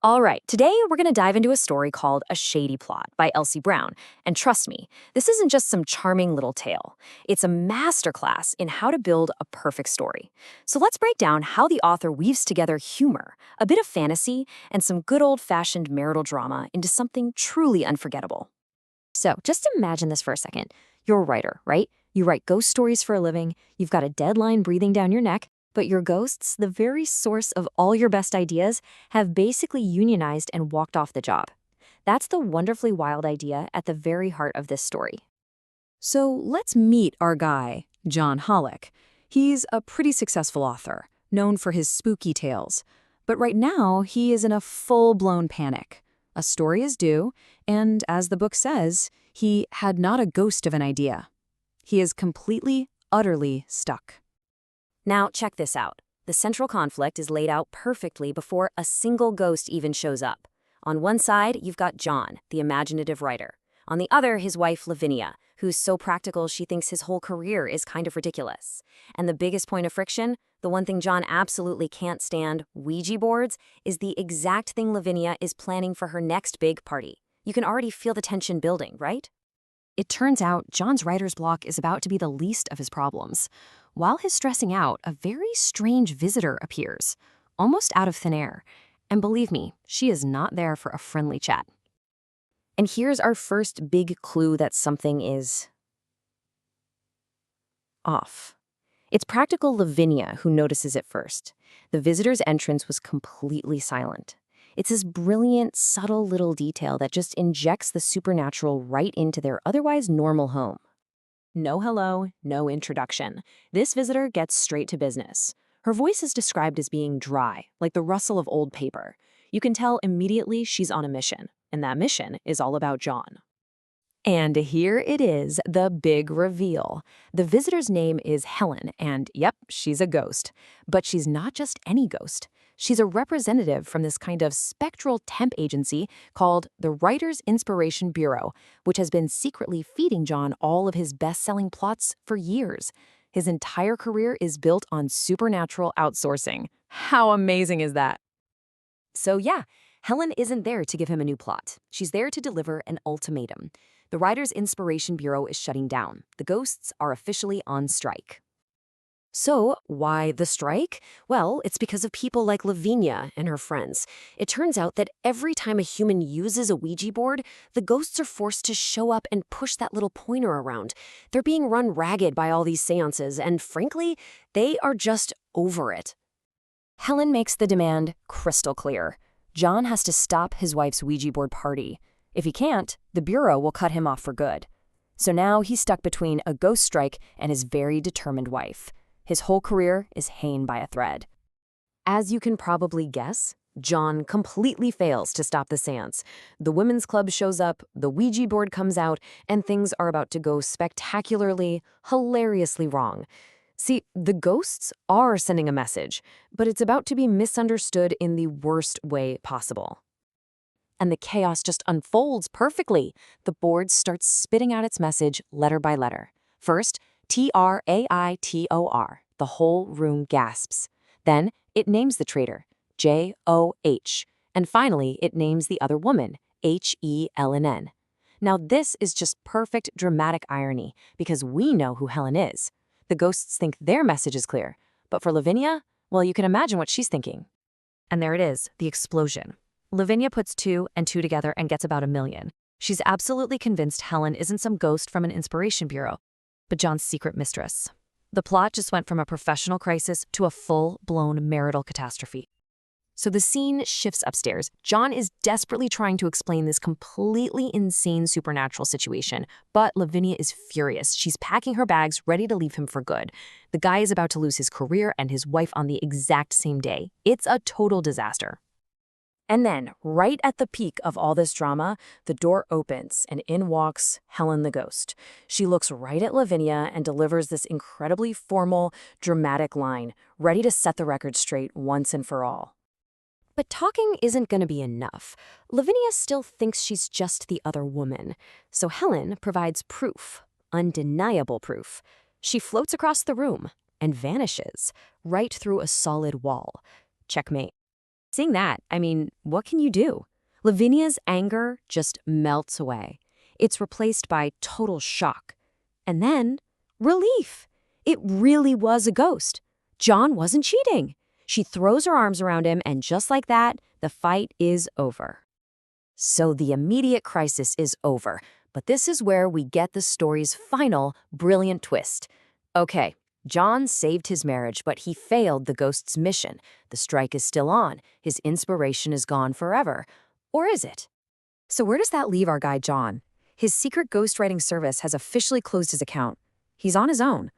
All right, today we're going to dive into a story called A Shady Plot by Elsie Brown. And trust me, this isn't just some charming little tale. It's a masterclass in how to build a perfect story. So let's break down how the author weaves together humor, a bit of fantasy, and some good old-fashioned marital drama into something truly unforgettable. So just imagine this for a second. You're a writer, right? You write ghost stories for a living, you've got a deadline breathing down your neck, but your ghosts, the very source of all your best ideas, have basically unionized and walked off the job. That's the wonderfully wild idea at the very heart of this story. So let's meet our guy, John Hollick. He's a pretty successful author, known for his spooky tales. But right now, he is in a full-blown panic. A story is due, and as the book says, he had not a ghost of an idea. He is completely, utterly stuck. Now, check this out. The central conflict is laid out perfectly before a single ghost even shows up. On one side, you've got John, the imaginative writer. On the other, his wife, Lavinia, who's so practical she thinks his whole career is kind of ridiculous. And the biggest point of friction, the one thing John absolutely can't stand, Ouija boards, is the exact thing Lavinia is planning for her next big party. You can already feel the tension building, right? It turns out John's writer's block is about to be the least of his problems. While he's stressing out, a very strange visitor appears, almost out of thin air. And believe me, she is not there for a friendly chat. And here's our first big clue that something is off. It's practical Lavinia who notices it first. The visitor's entrance was completely silent. It's this brilliant, subtle little detail that just injects the supernatural right into their otherwise normal home. No hello, no introduction. This visitor gets straight to business. Her voice is described as being dry, like the rustle of old paper. You can tell immediately she's on a mission, and that mission is all about John. And here it is, the big reveal. The visitor's name is Helen, and yep, she's a ghost. But she's not just any ghost. She's a representative from this kind of spectral temp agency called the Writer's Inspiration Bureau, which has been secretly feeding John all of his best-selling plots for years. His entire career is built on supernatural outsourcing. How amazing is that? So yeah, Helen isn't there to give him a new plot. She's there to deliver an ultimatum. The Writer's Inspiration Bureau is shutting down. The ghosts are officially on strike. So, why the strike? Well, it's because of people like Lavinia and her friends. It turns out that every time a human uses a Ouija board, the ghosts are forced to show up and push that little pointer around. They're being run ragged by all these seances, and frankly, they are just over it. Helen makes the demand crystal clear. John has to stop his wife's Ouija board party. If he can't, the Bureau will cut him off for good. So now he's stuck between a ghost strike and his very determined wife. His whole career is hanging by a thread. As you can probably guess, John completely fails to stop the seance. The women's club shows up, the Ouija board comes out, and things are about to go spectacularly, hilariously wrong. See, the ghosts are sending a message, but it's about to be misunderstood in the worst way possible. And the chaos just unfolds perfectly. The board starts spitting out its message letter by letter. First, Traitor. The whole room gasps. Then it names the traitor, Joh. And finally, it names the other woman, Helnn. Now this is just perfect dramatic irony, because we know who Helen is. The ghosts think their message is clear. But for Lavinia, well, you can imagine what she's thinking. And there it is, the explosion. Lavinia puts 2 and 2 together and gets about 1 million. She's absolutely convinced Helen isn't some ghost from an inspiration bureau, but John's secret mistress. The plot just went from a professional crisis to a full-blown marital catastrophe. So the scene shifts upstairs. John is desperately trying to explain this completely insane supernatural situation, but Lavinia is furious. She's packing her bags, ready to leave him for good. The guy is about to lose his career and his wife on the exact same day. It's a total disaster. And then, right at the peak of all this drama, the door opens and in walks Helen the ghost. She looks right at Lavinia and delivers this incredibly formal, dramatic line, ready to set the record straight once and for all. But talking isn't going to be enough. Lavinia still thinks she's just the other woman. So Helen provides proof, undeniable proof. She floats across the room and vanishes right through a solid wall. Checkmate. Seeing that, what can you do? Lavinia's anger just melts away. It's replaced by total shock. And then, relief. It really was a ghost. John wasn't cheating. She throws her arms around him, and just like that, the fight is over. So the immediate crisis is over, but this is where we get the story's final, brilliant twist. Okay, John saved his marriage, but he failed the ghost's mission. The strike is still on. His inspiration is gone forever. Or is it? So where does that leave our guy John? His secret ghostwriting service has officially closed his account. He's on his own.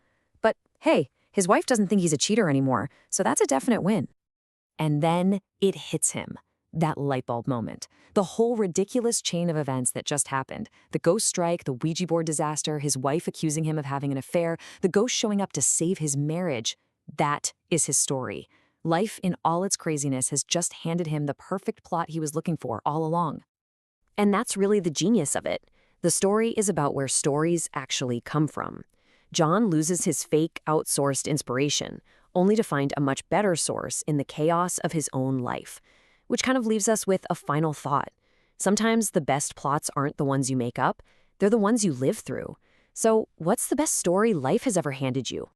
But hey, his wife doesn't think he's a cheater anymore, so that's a definite win. And then it hits him. That light bulb moment. The whole ridiculous chain of events that just happened. The ghost strike, the Ouija board disaster, his wife accusing him of having an affair, the ghost showing up to save his marriage. That is his story. Life in all its craziness has just handed him the perfect plot he was looking for all along. And that's really the genius of it. The story is about where stories actually come from. John loses his fake, outsourced inspiration, only to find a much better source in the chaos of his own life. Which kind of leaves us with a final thought. Sometimes the best plots aren't the ones you make up, they're the ones you live through. So what's the best story life has ever handed you?